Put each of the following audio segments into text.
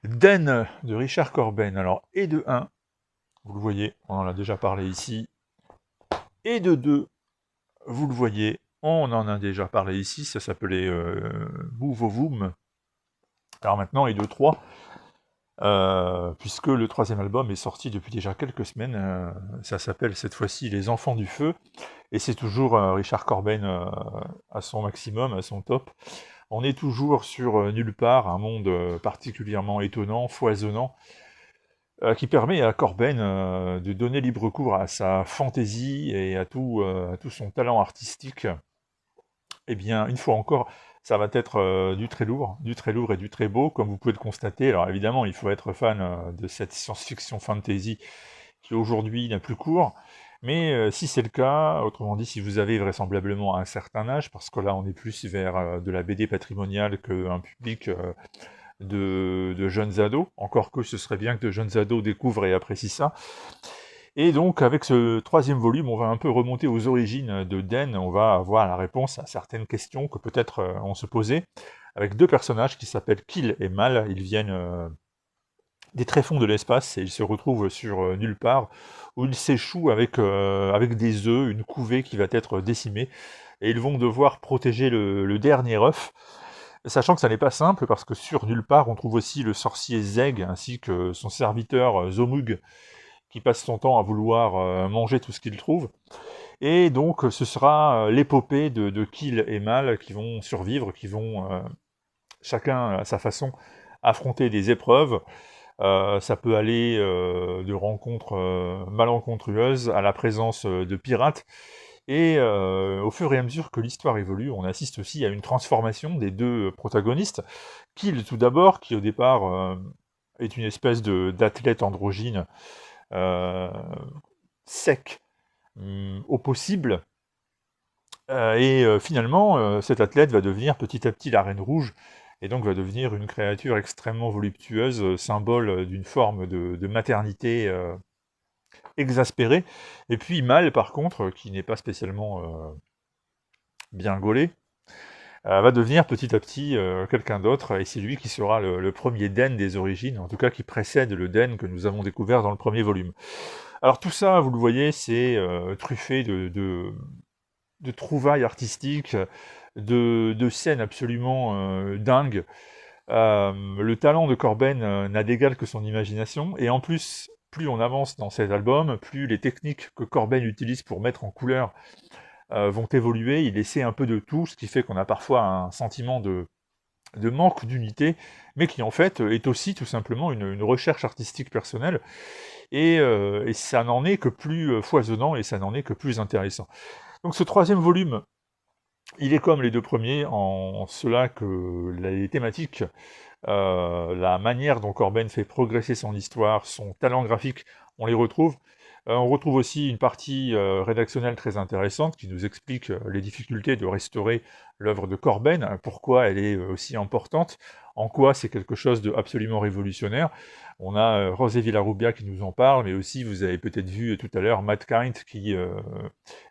Den de Richard Corben. Alors, et de 1, vous le voyez, on en a déjà parlé ici. Et de 2, vous le voyez, on en a déjà parlé ici. Ça s'appelait Bouvovoum. Alors maintenant, et de 3, puisque le troisième album est sorti depuis déjà quelques semaines. Ça s'appelle cette fois-ci Les Enfants du Feu. Et c'est toujours Richard Corben à son maximum, à son top. On est toujours sur Nulle part, un monde particulièrement étonnant, foisonnant, qui permet à Corben de donner libre cours à sa fantaisie et à tout son talent artistique. Eh bien, une fois encore, ça va être du très lourd et du très beau, comme vous pouvez le constater. Alors évidemment, il faut être fan de cette science-fiction fantasy qui aujourd'hui n'a plus cours. Mais si c'est le cas, autrement dit, si vous avez vraisemblablement un certain âge, parce que là on est plus vers de la BD patrimoniale qu'un public de jeunes ados, encore que ce serait bien que de jeunes ados découvrent et apprécient ça. Et donc avec ce troisième volume, on va un peu remonter aux origines de Den, on va avoir la réponse à certaines questions que peut-être on se posait, avec deux personnages qui s'appellent Kill et Mal. Ils viennent des tréfonds de l'espace et ils se retrouvent sur Nulle part, où ils s'échouent avec des œufs, une couvée qui va être décimée, et ils vont devoir protéger le dernier œuf, sachant que ça n'est pas simple, parce que sur Nulle part, on trouve aussi le sorcier Zeg, ainsi que son serviteur Zomug, qui passe son temps à vouloir manger tout ce qu'il trouve. Et donc ce sera l'épopée de Kill et Mal qui vont survivre, qui vont chacun à sa façon affronter des épreuves. Ça peut aller de rencontres malencontreuses à la présence de pirates. Et au fur et à mesure que l'histoire évolue, on assiste aussi à une transformation des deux protagonistes. Kill tout d'abord, qui au départ est une espèce d'athlète androgyne euh, sec au possible. Et finalement, cet athlète va devenir petit à petit la Reine Rouge, et donc va devenir une créature extrêmement voluptueuse, symbole d'une forme de maternité exaspérée. Et puis Mal, par contre, qui n'est pas spécialement bien gaulé, va devenir petit à petit quelqu'un d'autre, et c'est lui qui sera le premier Den des origines, en tout cas qui précède le Den que nous avons découvert dans le premier volume. Alors tout ça, vous le voyez, c'est truffé de trouvailles artistiques, de scènes absolument dingues. Le talent de Corben n'a d'égal que son imagination, et en plus, plus on avance dans cet album, plus les techniques que Corben utilise pour mettre en couleur vont évoluer. Il essaie un peu de tout, ce qui fait qu'on a parfois un sentiment de manque d'unité, mais qui en fait est aussi tout simplement une recherche artistique personnelle, et ça n'en est que plus foisonnant, et ça n'en est que plus intéressant. Donc ce troisième volume, il est comme les deux premiers, en cela que les thématiques, la manière dont Corben fait progresser son histoire, son talent graphique, on les retrouve. On retrouve aussi une partie rédactionnelle très intéressante qui nous explique les difficultés de restaurer l'œuvre de Corben, pourquoi elle est aussi importante, en quoi c'est quelque chose d'absolument révolutionnaire. On a José Villarrubia qui nous en parle, mais aussi, vous avez peut-être vu tout à l'heure, Matt Kind qui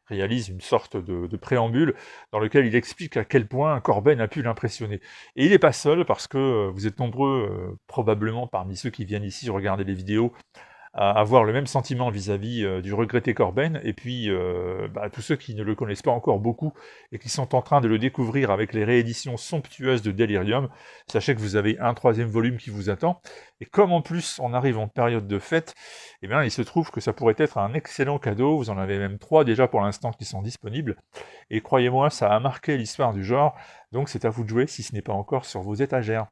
réalise une sorte de préambule dans lequel il explique à quel point Corben a pu l'impressionner. Et il n'est pas seul, parce que vous êtes nombreux, probablement parmi ceux qui viennent ici regarder les vidéos, à avoir le même sentiment vis-à-vis du regretté Corben, et puis tous ceux qui ne le connaissent pas encore beaucoup, et qui sont en train de le découvrir avec les rééditions somptueuses de Delirium, sachez que vous avez un troisième volume qui vous attend, et comme en plus on arrive en période de fête, eh bien il se trouve que ça pourrait être un excellent cadeau. Vous en avez même 3 déjà pour l'instant qui sont disponibles, et croyez-moi, ça a marqué l'histoire du genre, donc c'est à vous de jouer si ce n'est pas encore sur vos étagères.